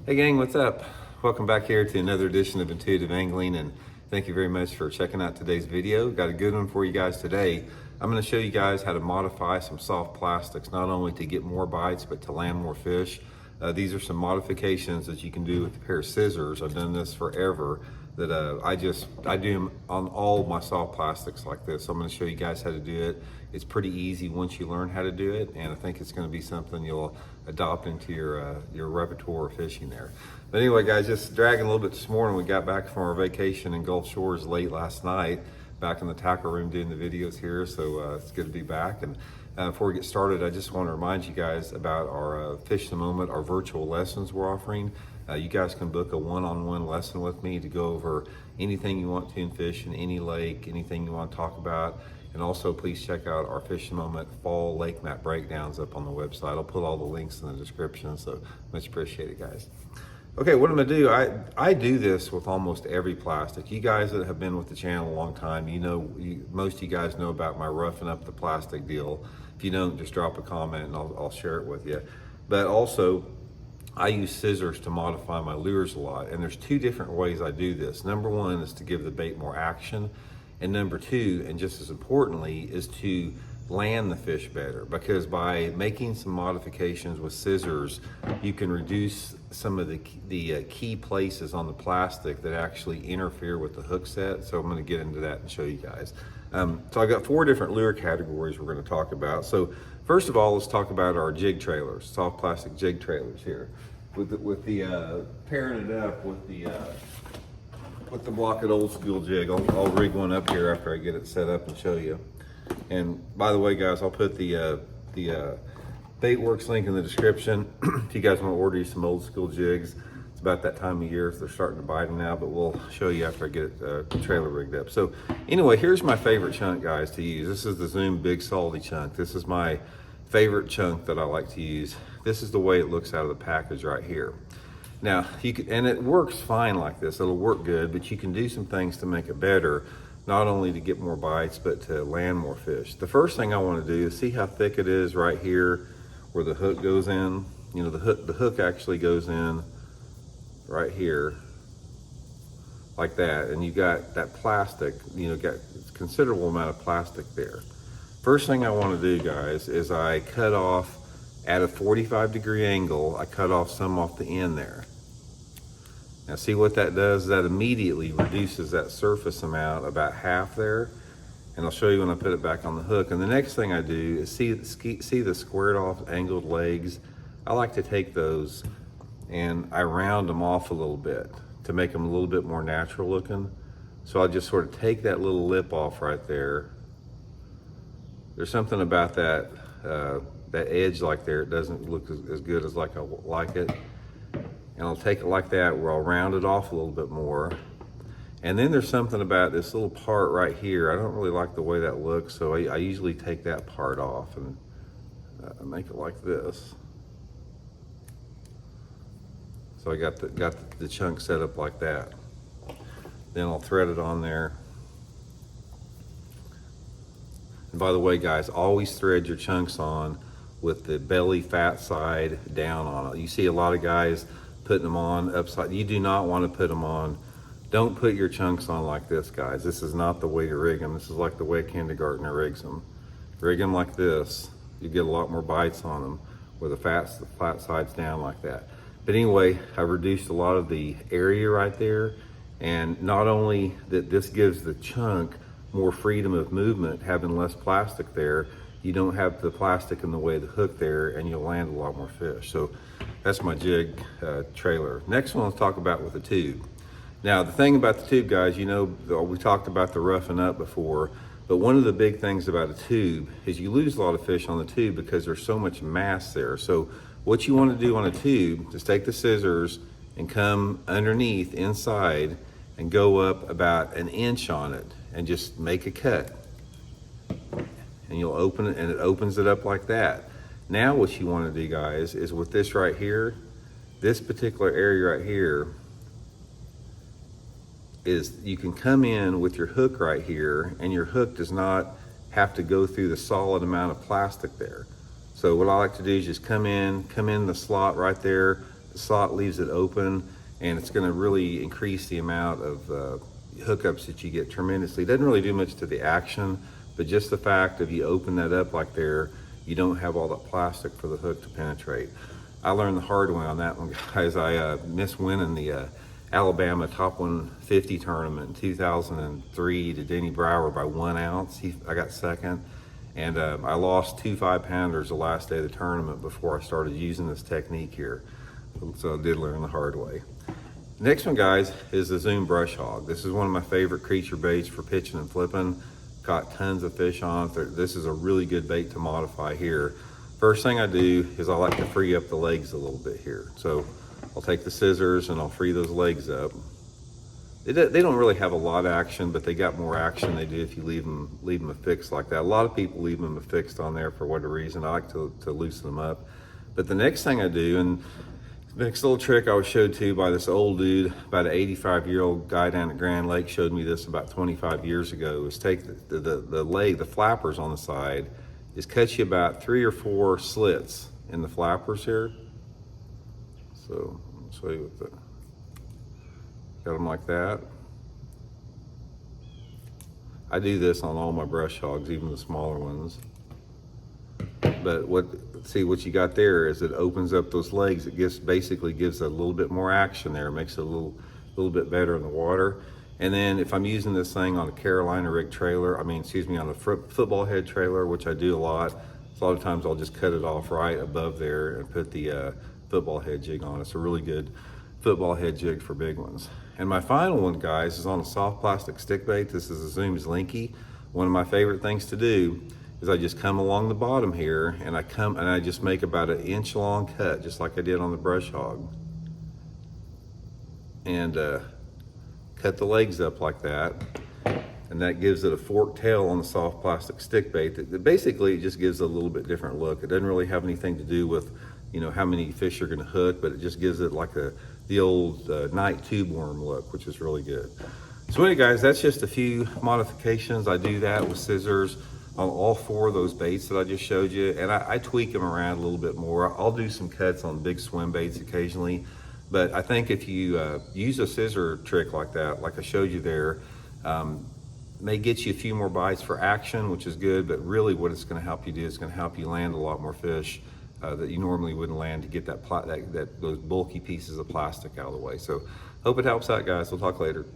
Hey gang, what's up? Welcome back here to another edition of Intuitive Angling, and thank you very much for checking out today's video. Got a good one for you guys today. I'm going to show you guys how to modify some soft plastics, not only to get more bites, but to land more fish. These are some modifications that you can do with a pair of scissors. I've done this forever. I do them on all my soft plastics like this. So I'm going to show you guys how to do it. It's pretty easy once you learn how to do it, and I think it's going to be something you'll adopt into your repertoire of fishing there. But anyway, guys, just dragging a little bit this morning. We got back from our vacation in Gulf Shores late last night, back in the tackle room doing the videos here. So it's good to be back. And before we get started, I just want to remind you guys about our Fish in the Moment, our virtual lessons we're offering. You guys can book a one-on-one lesson with me to go over anything you want to in fishing, any lake, anything you want to talk about. And also please check out our Fish in the Moment fall lake map breakdowns up on the website. I'll put all the links in the description, so much appreciated, guys. Okay, what I'm gonna do, I do this with almost every plastic. You guys that have been with the channel a long time, you know, most of you guys know about my roughing up the plastic deal. If you don't, just drop a comment and I'll share it with you. But also, I use scissors to modify my lures a lot, and there's two different ways I do this. Number one is to give the bait more action, and number two, and just as importantly, is to land the fish better, because by making some modifications with scissors, you can reduce some of the key places on the plastic that actually interfere with the hook set. So I'm going to get into that and show you guys. So I've got four different lure categories we're going to talk about. So first of all, let's talk about our jig trailers, soft plastic jig trailers here. With the pairing it up with the Blockit old school jig. I'll rig one up here after I get it set up and show you. And by the way, guys, I'll put the Baitworks link in the description if you guys want to order you some old school jigs. It's about that time of year, so they're starting to bite them now, but we'll show you after I get it trailer rigged up. So anyway, here's my favorite chunk, guys, to use. This is the Zoom Big Salty chunk. This is my favorite chunk that I like to use. This is the way it looks out of the package right here. Now, and it works fine like this. It'll work good, but you can do some things to make it better, not only to get more bites, but to land more fish. The first thing I want to do is see how thick it is right here where the hook goes in. You know, the hook actually goes in right here like that, and you got that plastic, you know, got a considerable amount of plastic there. First thing I want to do, guys, is I cut off at a 45-degree angle. I cut off some off the end there. Now see what that does? That immediately reduces that surface amount about half there, and I'll show you when I put it back on the hook. And the next thing I do is see the squared off angled legs. I like to take those and I round them off a little bit to make them a little bit more natural looking. So I'll just sort of take that little lip off right there. There's something about that that edge like there, it doesn't look as good as like I like it. And I'll take it like that, where I'll round it off a little bit more. And then there's something about this little part right here. I don't really like the way that looks, so I usually take that part off and make it like this. So I got the chunk set up like that. Then I'll thread it on there. And by the way, guys, always thread your chunks on with the belly fat side down on it. You see a lot of guys putting them on upside. You do not want to put them on. Don't put your chunks on like this, guys. This is not the way to rig them. This is like the way a kindergartner rigs them. Rig them like this. You get a lot more bites on them where the flat side's down like that. But anyway, I've reduced a lot of the area right there. And not only that this gives the chunk more freedom of movement, having less plastic there, you don't have the plastic in the way of the hook there, and you'll land a lot more fish. So that's my jig trailer. Next one, let's talk about with the tube. Now, the thing about the tube, guys, you know, we talked about the roughing up before, but one of the big things about a tube is you lose a lot of fish on the tube because there's so much mass there. So what you want to do on a tube is take the scissors and come underneath inside and go up about an inch on it and just make a cut. And you'll open it, and it opens it up like that. Now what you want to do, guys, is with this right here, this particular area right here, is you can come in with your hook right here, and your hook does not have to go through the solid amount of plastic there. So what I like to do is just come in the slot right there, slot leaves it open, and it's going to really increase the amount of hookups that you get tremendously. It doesn't really do much to the action, but just the fact of you open that up like there, you don't have all that plastic for the hook to penetrate. I learned the hard way on that one, guys. I missed winning the Alabama Top 150 tournament in 2003 to Denny Brower by 1 ounce. I got second, and I lost 2 5-pounders the last day of the tournament before I started using this technique here. So I did learn the hard way. Next one, guys, is the Zoom Brush Hog. This is one of my favorite creature baits for pitching and flipping. Caught tons of fish on it. This is a really good bait to modify here. First thing I do is I like to free up the legs a little bit here. So I'll take the scissors and I'll free those legs up. They don't really have a lot of action, but they got more action they do if you leave them affixed like that. A lot of people leave them affixed on there for whatever reason. I like to loosen them up. But the next thing I do, and the next little trick I was showed to by this old dude, about an 85-year-old guy down at Grand Lake, showed me this about 25 years ago, is take the leg, the flappers on the side, is cut you about 3 or 4 slits in the flappers here. So I'll show you with got them like that. I do this on all my brush hogs, even the smaller ones. But what you got there is it opens up those legs. It basically gives a little bit more action there. It makes it a little bit better in the water. And then if I'm using this thing on a Carolina rig trailer, on a football head trailer, which I do a lot of times I'll just cut it off right above there and put the football head jig on. It's a really good football head jig for big ones. And my final one, guys, is on a soft plastic stick bait. This is a Zoom's Linky. One of my favorite things to do is I just come along the bottom here and I just make about an inch long cut, just like I did on the brush hog. And cut the legs up like that. And that gives it a forked tail on the soft plastic stick bait. That basically it just gives it a little bit different look. It doesn't really have anything to do with, how many fish you're gonna hook, but it just gives it like the old night tube worm look, which is really good. So anyway, guys, that's just a few modifications. I do that with scissors on all 4 of those baits that I just showed you, and I tweak them around a little bit more. I'll do some cuts on big swim baits occasionally, but I think if you use a scissor trick like that, like I showed you there, may get you a few more bites for action, which is good, but really what it's gonna help you do is gonna help you land a lot more fish that you normally wouldn't land to get those bulky pieces of plastic out of the way. So hope it helps out, guys. We'll talk later.